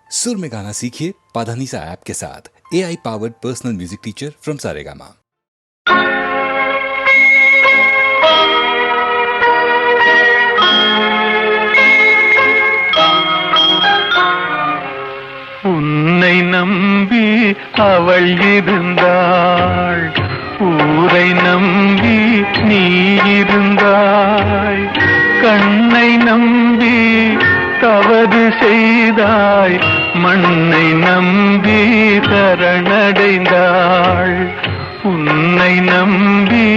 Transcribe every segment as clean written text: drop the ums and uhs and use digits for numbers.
सुर में गाना सीखिए पाधानीसा ऐप के साथ। AI powered personal music teacher from Saregama. உன்னை நம்பி அவள் இருந்தாள், ஊரை நம்பி நீ இருந்தாய், கண்ணை நம்பி தவறு செய்தாய், மண்ணை நம்பி சரணடைந்தாள். உன்னை நம்பி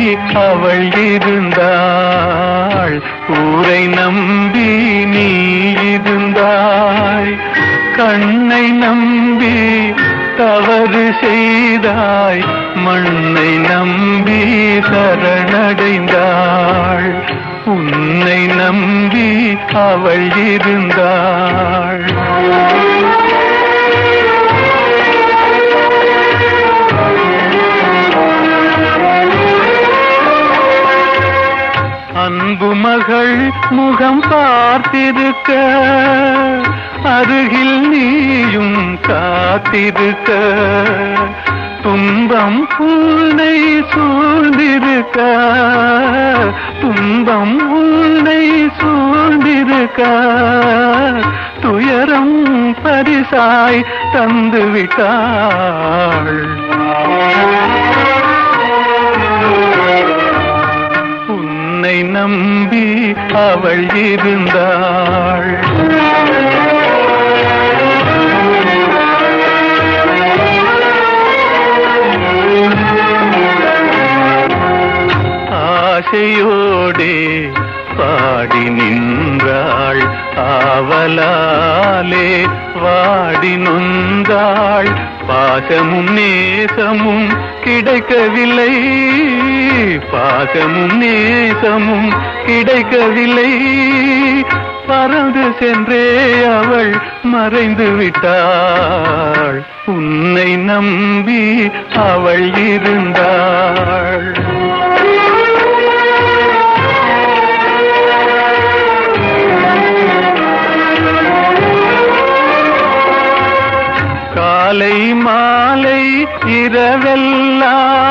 அவள் இருந்தாள், ஊரை நம்பி நீ இருந்தாய், கண்ணை நம்பி தவறு செய்தாய், மண்ணை நம்பி சரணடைந்தாள். உன்னை நம்பி அவள் இருந்தாள். அன்பு மகள் முகம் பார்த்திருக்க, அருகில் நீயும் காத்திருக்க, துன்பம் உன்னை சூழ்ந்திருக்க, துன்பம் உன்னை சூழ்ந்திருக்க, துயரம் பரிசாய் தந்துவிட்டாள். உன்னை நம்பி அவள் இருந்தாள். ஆசையோடே பாடி நின்றாள், ஆவலாலே வாடி நொந்தாள். பாசமும் நேசமும் கிடைக்கவில்லை, பாசமும் நேசமும் கிடைக்கவில்லை. பறந்து சென்றே அவள் மறைந்து விட்டாள். உன்னை நம்பி அவள் இருந்தாள். காலை மாலை இரவெல்லாம்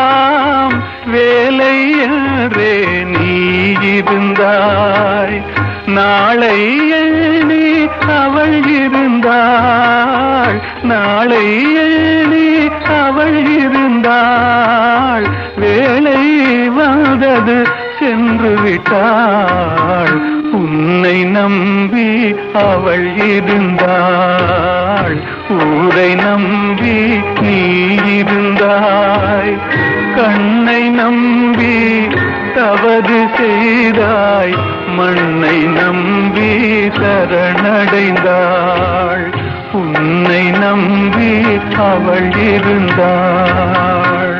வேலை என்றே நீ இருந்தாய், நாளை எண்ணி அவள் இருந்தாள், நாளை எண்ணி அவள் இருந்தாள். வேலை வந்தது சென்று விட்டாள். உன்னை நம்பி அவள் இருந்தாள், ஊரை நம்பி நீ இருந்தாய், கண்ணை நம்பி தவறு செய்தாய், மண்ணை நம்பி சரணடைந்தாள். உன்னை நம்பி அவள் இருந்தாள்.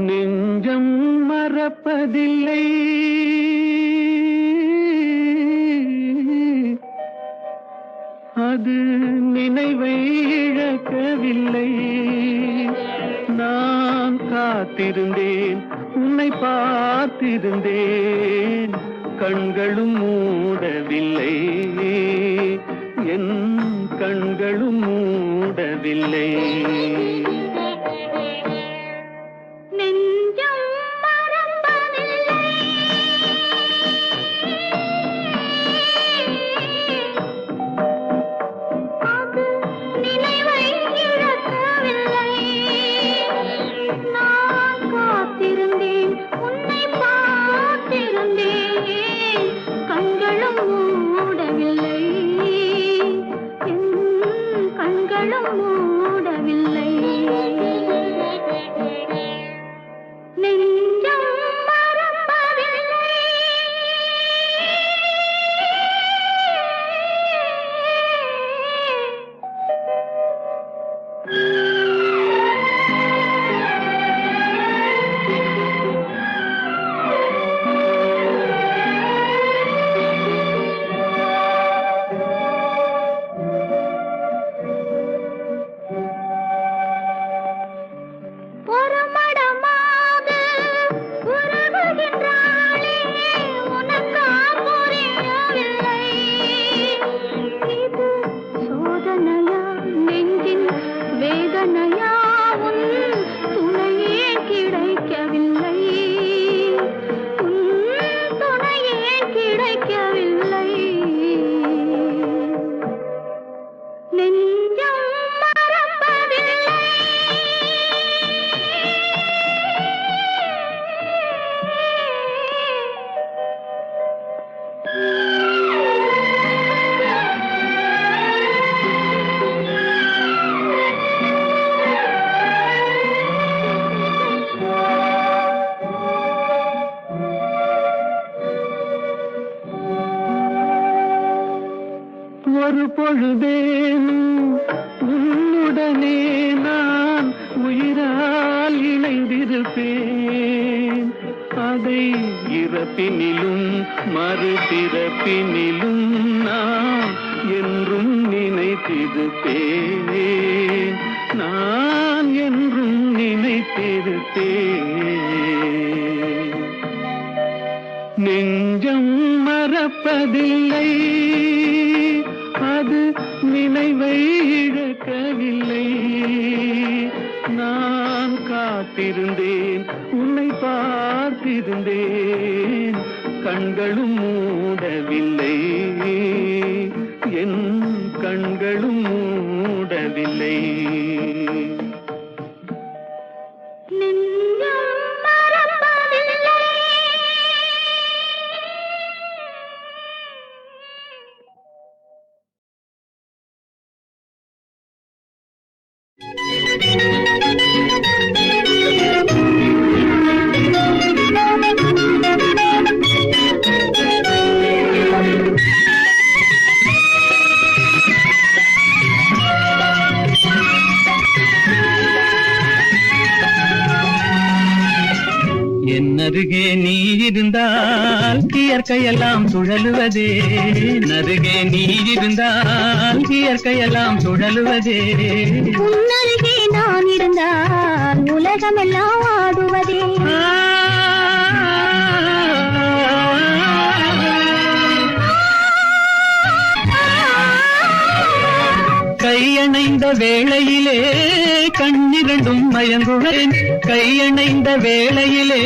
நெஞ்சம் மறப்பதில்லை, அது நினைவை இழக்கவில்லை. நான் காத்திருந்தேன், உன்னை பார்த்திருந்தேன், கண்களும் மூடவில்லை, என் கண்களும் மூடவில்லை. கண்களும் மூடவில்லை, என் பொழுதேனும் உன்னுடனே நான் உயிரால் இணைந்திருப்பேன். அதை இறப்பினிலும் மறுபிறப்பினிலும் நான் என்றும் நினைத்திருப்பேன். நான் என்றும் நினைத்திருப்பேன். நெஞ்சம் மறப்பதில்லை, அது நினைவை இழக்கவில்லை. நான் காத்திருந்தேன், உன்னை பார்த்திருந்தேன், கண்களும் மூடவில்லை, என் கண்களும் மூடவில்லை. நருகே நீ இருந்தால் இயற்கையெல்லாம் சுழலுவதே. நருகே நீ இருந்தால் இயற்கையெல்லாம் சுழலுவதே. உன்னருகே நான் இருந்தால் உலகமெல்லாம் ஆடுவதே. கையணைந்த வேளையிலே கண்ணிரண்டும் மயங்குவேன். கையணைந்த வேளையிலே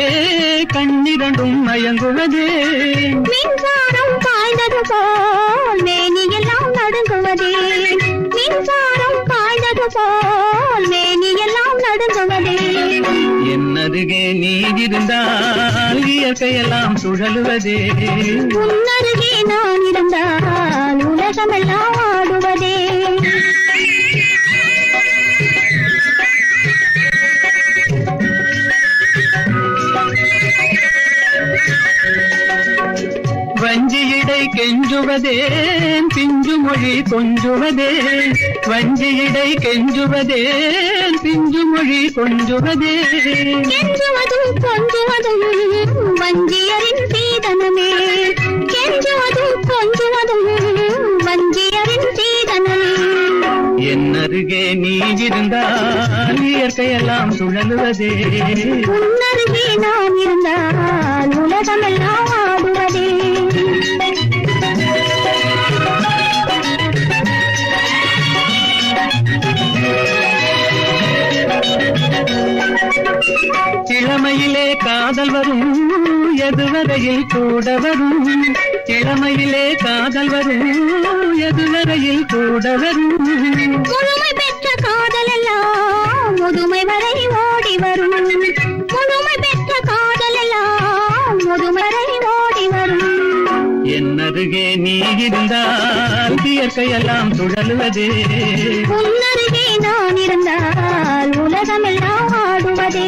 கண்ணிரண்டும் மயங்குவதே. மின்சாரம் பாய்ந்தது போல் மேனியெல்லாம் நடுங்குவதே. மின்சாரம் பாய்ந்தது போல் மேனியெல்லாம் நடுங்குவதே. என்னருகே நீ இருந்தால் இயற்கையெல்லாம் சுழலுவதே. உன்னருகே நான் இருந்தால் உலகமெல்லாம் ஆடுவதே. வஞ்சியிடை கெஞ்சுவதேன் பிஞ்சு மொழி கொஞ்சுவதே. வஞ்சியிடை கெஞ்சுவதேன் பிஞ்சு மொழி கொஞ்சுவதே. கெஞ்சுவதும் கொஞ்சுவதும் வஞ்சியரின் சீதனமே. கெஞ்சுவதும் கொஞ்சுவதும் வஞ்சியரின் சீதனமே. என்னருகே நீ இருந்தால் இயற்கையெல்லாம் சுழலுவதே. உன்னருகே நான் இருந்தால் உலகமெல்லாம் ஆடுவதே. இளமையிலே காதல் வரும், எதுவரையில் கூட வரும். இளமையிலே காதல் வரும், எதுவரையில் கூட வரும். முழுமை பெற்ற காதல் எல்லாம் முதுமை வரை ஓடி வரும். முழுமை பெற்ற காதல் எல்லாம் முதுமை வரை ஓடி வரும். என்னருகே நீ இருந்தால் இயற்கையெல்லாம் சுழலுவதே. உன்னருகே நான் இருந்தால் உலகமெல்லாம் ஆடுவதே.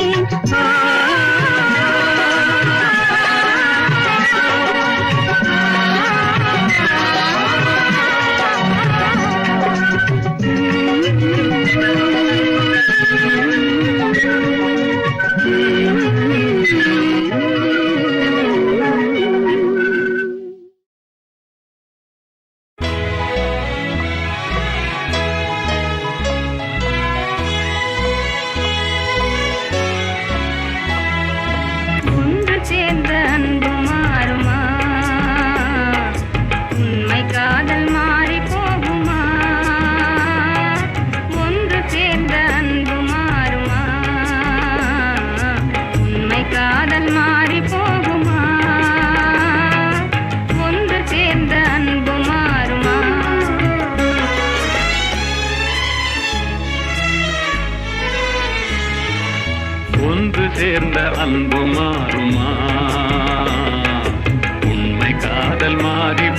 ஒன்று சேர்ந்த அன்பு மாறுமா? உண்மை காதல் மாறி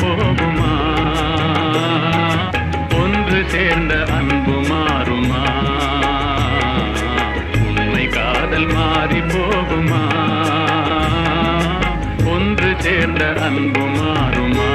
போகுமா? ஒன்று சேர்ந்த அன்பு மாறுமா? உண்மை காதல் மாறி போகுமா? ஒன்று சேர்ந்த அன்பு மாறுமா?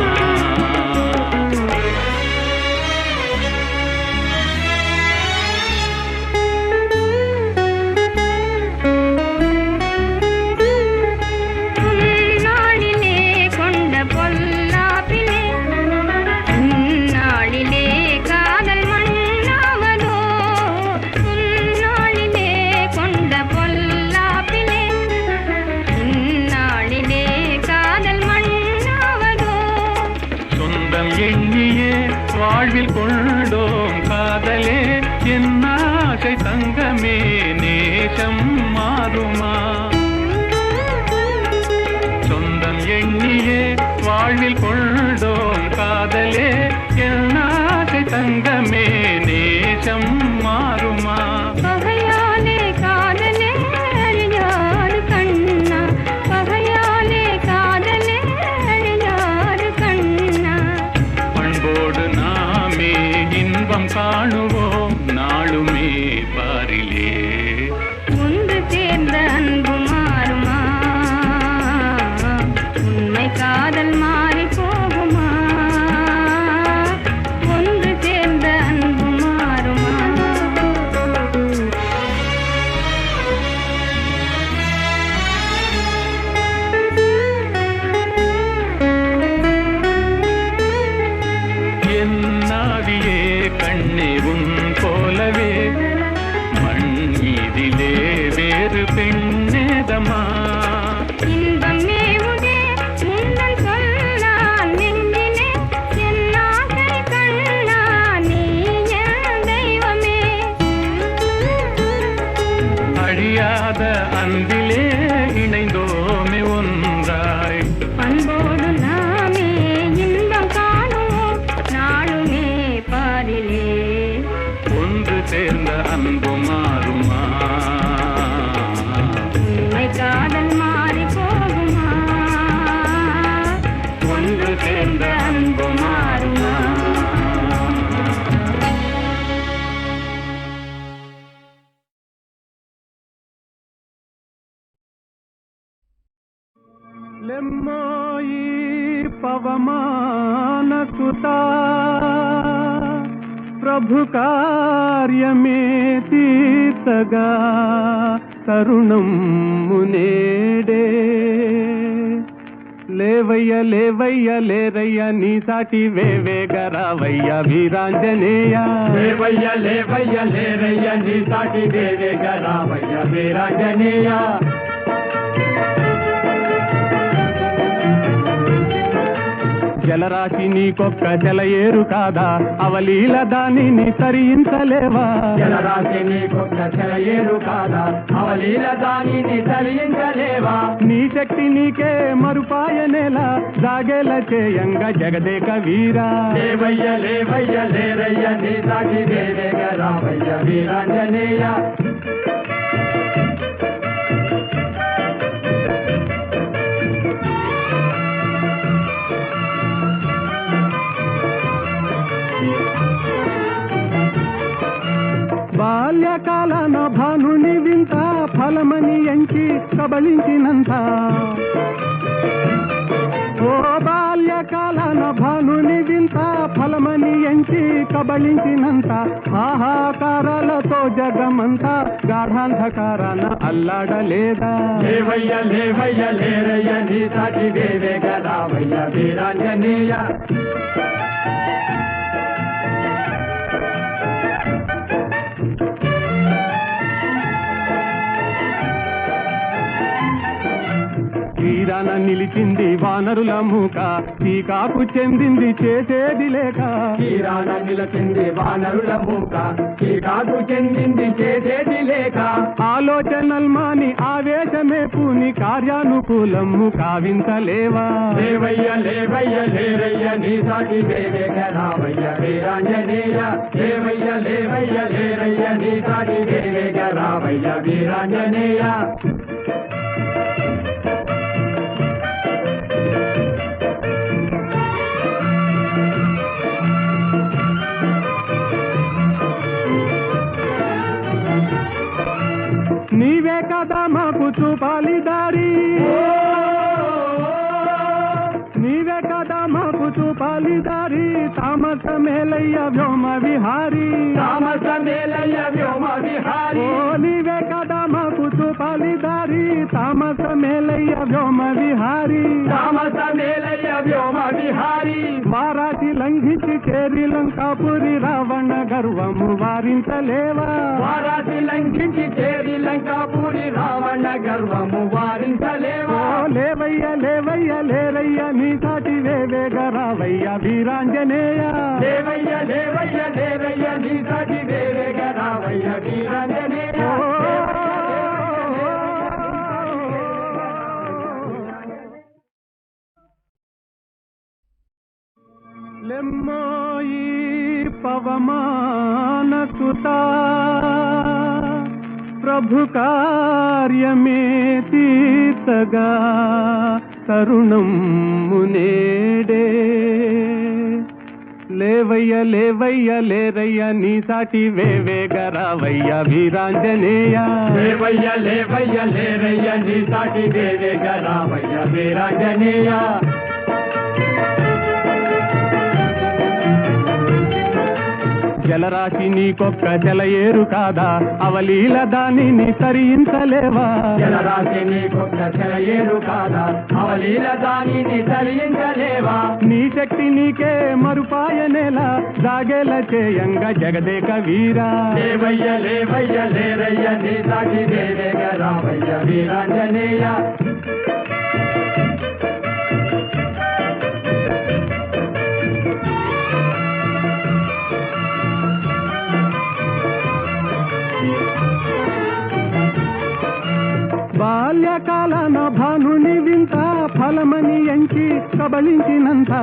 நேசம் மாறுமா? சொந்தம் எண்ணியே வாழ்வில் கொண்டோம் காதலே என் ஆசை தங்கமே நேசம் மாறுமா? பகையாலே காதலே அழியாது கண்ணா, பகையாலே காதலே அழியாது கண்ணா. பண்போடு நாமே இன்பம் காணுவோம் நாளுமே பாரிலே. ஒன்று சேர்ந்த அன்பு மாறுமா? உண்மை காதல் மாறி போகுமா? ஒன்று சேர்ந்த அன்பு மாறுமா? என் நாவியே கண்ணே உன் போலவே மண் மீதிலே வேறு பெண்ணேதமா? இன்பம் மேவுதே முன்னன் சொன்னால் நெஞ்சிலே என் ஆசை கண்ணா நீ என் தெய்வமே. அழியாத அன்பிலே இணைந்தோமே ஒன்றாய். அன்போடு நாமே இன்பம் காணுவோம் நாளுமே பாரிலே. ஒன்று சேர்ந்த அன்பு மாறுமா? உண்மை காதல் மாறி போகுமா? ஒன்று சேர்ந்த அன்பு மாறுமா? లెమ్మోయి పవమాన సుతా ప్రభు కార్యమే తీర్చగా తరుణం మునేడే. లేవయ్య లేవయ్య లేరయ్య నీ సాటి వేవేగరావయ్య వీరాంజనేయ. లేవయ్య లేవయ్య లేరయ్య నీ సాటి వేవేగరావయ్య వీరాంజనేయ. జలరాశి నీకొక్క జలయేరు కాదా అవలీల దానిని తరించలేవా? జలరాశి నీకొక్క జలయేరు కాదా అవలీల దానిని తరించలేవా? నీ శక్తి నీకే మరుపాయనేలా జాగేల చేయంగ జగదేక వీరా. లేవయ్య లేవయ్య లేరయ్య నీ సాటి వేవేగ రావయ్య వీరాంజనేయ. బాల్యకాలన భానుని వింత ఫలమని ఎంచి కబళించినంత. ఓ బాల్యకాలన భానుని వింత ఫలమని ఎంచి కబళించినంత. ఆహాకారాలతో జగమంతా గాఢాంధకారాన అల్లాడలేదా? లేవయ్య లేవయ్య లేరయ్య నీ సాటి వేవేగ రావయ్య వీరాంజనేయ. తీరాన నిలిచింది వానరుల మూక టీకాకు చెందింది చేసేది లేక. తీరాన నిలిచింది వానరుల మూక టీకాకు చెందింది చేసేది లేక. ఆలోచనల్మాని ఆవేశమే పూని కార్యానుకూలము కావింతలేవా? లేవయ్య లేవయ్య లేరయ్య నీ సాటి వేవేగ రావయ్య వీరాంజనేయ. లేవయ్య లేవయ్య లేరయ్య నీ సాటి వేవేగ రావయ్య వీరాంజనేయ. నీవే కదా మాకు చూపాలి దారి, నీవే కదా మాకు చూపాలి దారి. తామస మేలయ్య వ్యోమ విహారీ, తామస మేలయ్య వ్యోమ విహారీ. ఓ నీవే కదా మాకు చూపాలి దారి. తామస మేలయ్య వ్యోమ విహారీ, తామస మేలయ్య వ్యోమ విహారీ. వారాటి లంఘించి చేరి లంకాపురి రావణ గర్వము వారించలేవా? వారాటి లంఘించి చేరి లంకాపురి రావణ గర్వము వారించలేవా? లేవయ్య లేవయ్య లేరయ్య నీ సాటి వేవేగ రావయ్య వీరాంజనేయ. లేవయ్య లేవయ్య లేరయ్య నీ సాటి వేవేగ రావయ్య వీరాంజనేయ. समान सुता प्रभु कार्य में तीर्तगा तरुणं मुनेडे లేవయ్య లేవయ్య లేరయ్య నీ సాటి వేవేగరావయ్య వీరాంజనేయ లేవయ్య లేవయ్య లేరయ్య నీ సాటి వేవేగరావయ్య వీరాంజనేయ జలరాశి నీకొక్క జలయేరు కాదా అవలీల దానిని తరించలేవా జలరాశి నీకొక్క జలయేరు కాదా అవలీల దానిని తరించలేవా నీ శక్తి నీకే మరుపాయనేలా జాగేల చేయంగ జగదేక వీరా లేవయ్య లేవయ్య లేరయ్య నీ సాటి వేవేగరావయ్య వీరాంజనేయ బాల్యకాలన భానుని వింత ఫలమని ఎంచి కబళించినంత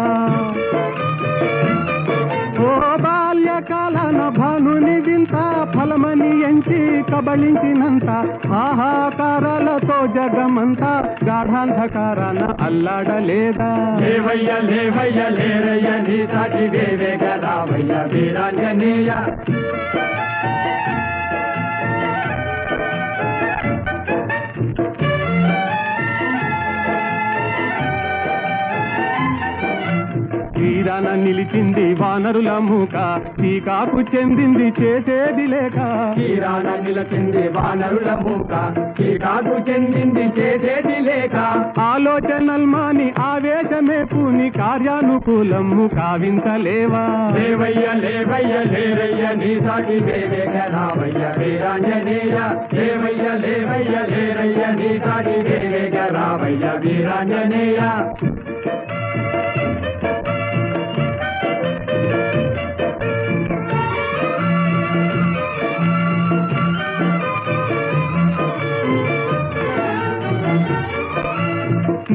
ఓ బాల్యకాలన భానుని వింత ఫలమని ఎంచి కబళించినంత ఆహాకారాలతో జగమంతా గాఢాంధకారాన అల్లాడలేదా లేవయ్య లేవయ్య లేరయ్య నీ సాటి వేవేగరావయ్య వీరాంజనేయ తీరాన నిలిచింది వానరుల మూక టీకాకు చెందింది చేసేది లేక తీరాన నిలిచింది వానరుల మూక టీకాకు చెందింది చేసేది లేక ఆలోచనల్మాని ఆవేశమే పూని కార్యానుకూలము కావించలేవా లేవయ్య లేవయ్య లేరయ్య నీ సాటి వేవేగరావయ్య వీరాంజనేయ లేవయ్య లేవయ్య లేరయ్య నీ సాటి వేవేగరావయ్య వీరాంజనేయ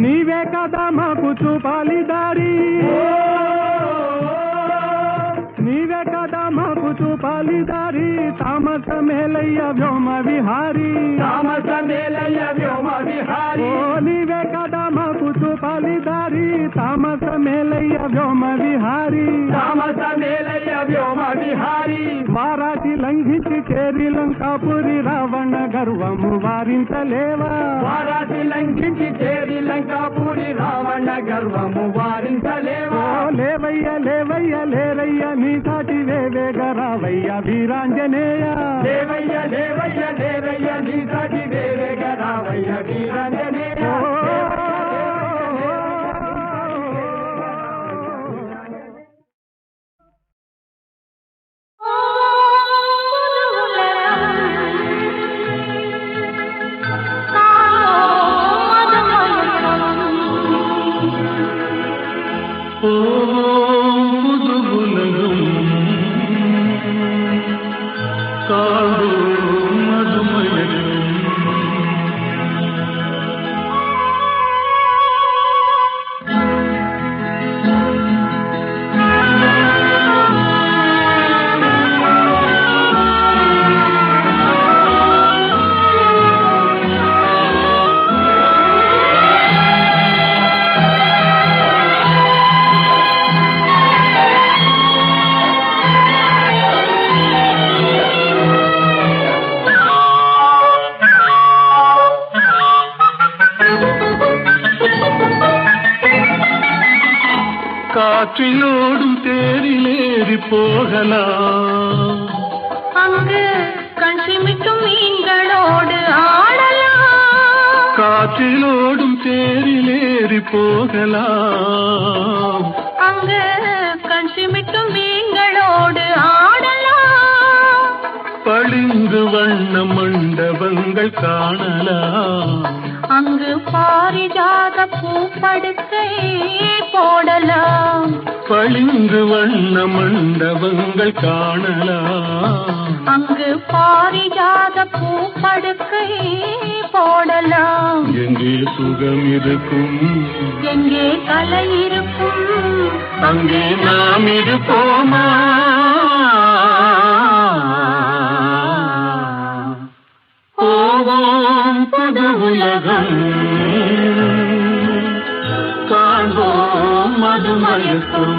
నీవే కదా మాకు చూపాలి దారి నీవే కదా మాకు చూపాలి దారి తామస మేలయ్య వ్యోమ విహారీ తామస మేలయ్య వ్యోమ విహారీ ఓ నీవే కదా మాకు చూపాలి దారి తామస మేలయ్య వ్యోమ విహారీ తామస మేలయ్య వ్యోమ విహారీ వారాటి లంఘించి చేరి లంకాపురి రావణ గర్వము వారించలేవా వారాటి లంఘించి చేరి లంకాపురి రావణ గర్వము వారించలేవా లేవయ్య లేవయ్య లేరయ్య నీ సాటి వేవేగరావయ్య వీరాంజనేయ లేవయ్య లేవయ్య లేరయ్య నీ సాటి వేవేగరావయ్య వీరాంజనేయ காற்றிலோடும் தேரிலேறி போகலாம் அங்கு கண் சிமிட்டும் மீன்களோடு ஆடலாம் காற்றிலோடும் தேரிலேறி போகலாம் அங்கு கண் சிமிட்டும் மீன்களோடு ஆடலாம் பளிங்கு வண்ண மண்டபங்கள் காணலாம் அங்கு பாரிஜாத பூப்படுக்கை போடலாம் பளிங்கு வண்ண மண்டபங்கள் காணலாம் அங்கு பாரிஜாத பூப்படுக்கை போடலாம் எங்கே சுகம் இருக்கும் எங்கே கலை இருக்கும் அங்கே நாம் இருப்போமா மயக்கம்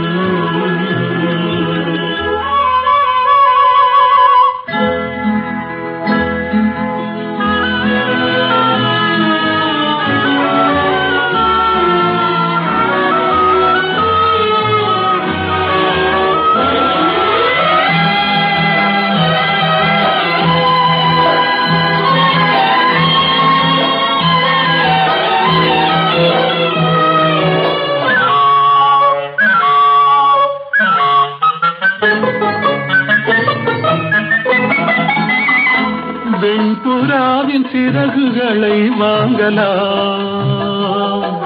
வெண்புறாவின் சிறகுகளை வாங்கலாம்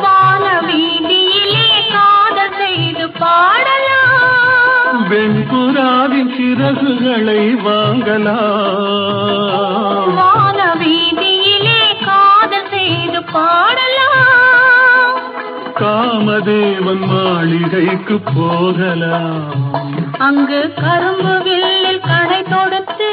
வான வீதியிலே காதல் செய்து பாடலாம் வெண்புறாவின் சிறகுகளை வாங்கலாம் வான வீதியிலே காதல் செய்து பாடலாம் காமதேவன் மாளிகைக்கு போகலாம் அங்கு கரும்பு வில்லில் கடை தொடுத்து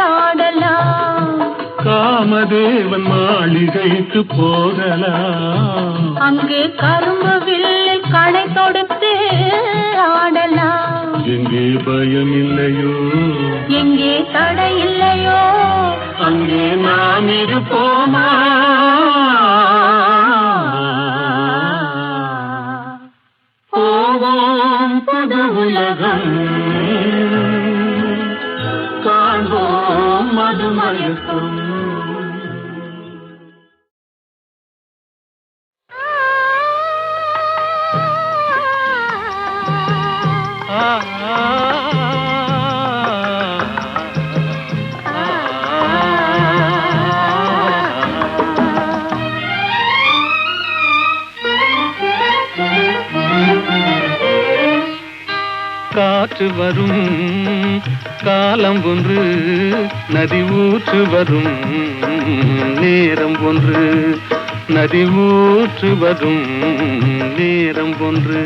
ஆடலாம் காமதேவன் மாளிகைக்கு போகலாம் அங்கு கரும்பு வில்லில் கடை தொடுத்து ஆடலாம் எங்கே பயம் இல்லையோ எங்கே தடை இல்லையோ அங்கே நாம் இருப்போமா போவோம் புது உலகம் காண்போம் மதுமயக்கம் காற்று வரும் காலம் ஒன்று நதி ஊற்று வரும் நேரம் ஒன்று நதி ஊற்று வரும் நேரம் ஒன்று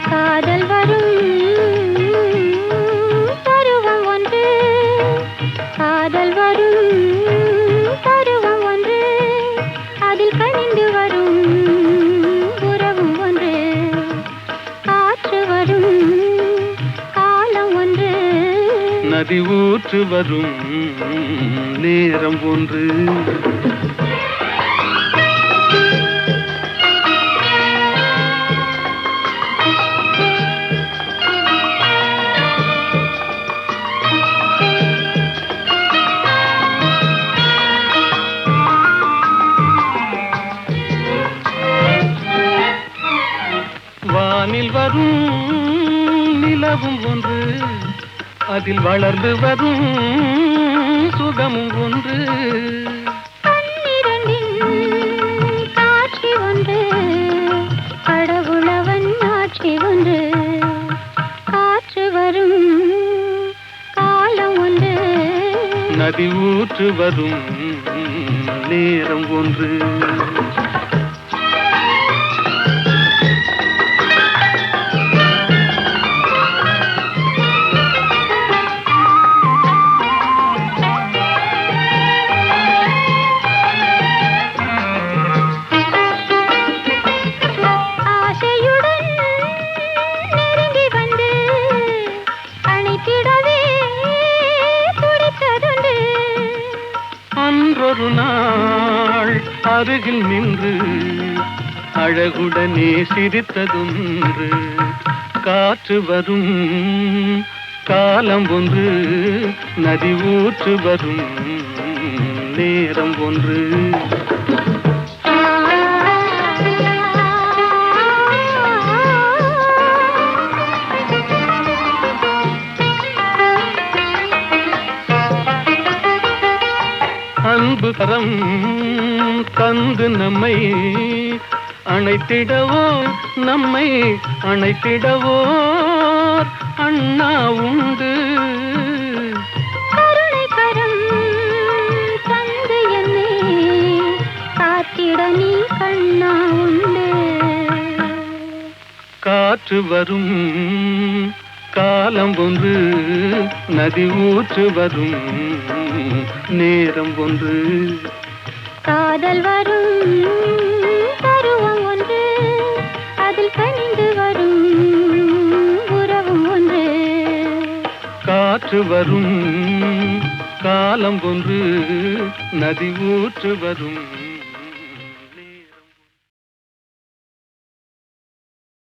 காதல் வரும் பருவம் ஒன்று காதல் வரும் பருவம் ஒன்று அதில் கணிந்து வரும் உறவும் ஒன்று காற்று வரும் காலம் ஒன்று நதி ஊற்று வரும் நேரம் ஒன்று வானில் வரும் நிலவும் ஒன்று அதில் வளர்ந்து வரும் சுகமும் ஒன்று காட்சி ஒன்று கடவுளவன் ஆட்சி ஒன்று காற்று வரும் காலம் ஒன்று நதி ஊற்று வரும் நேரம் ஒன்று அன்றொரு நாள் அருகில் நின்று அழகுடனே சிரித்ததொன்று காற்று வரும் காலம் ஒன்று நதி ஊற்று வரும் நேரம் ஒன்று அன்பு கரம் தந்து நம்மை அணைத்திடவோ நம்மை அணைத்திடவோ அண்ணா உண்டு கருணை கரம் தந்து என்னை காத்திட நீ கண்ணா உண்டு காற்று வரும் காலம் ஒன்று நதி ஊற்று வரும் நேரம் ஒன்று காதல் வரும் காற்று வரும் காலம் ஒன்று நதி ஊற்று வரும்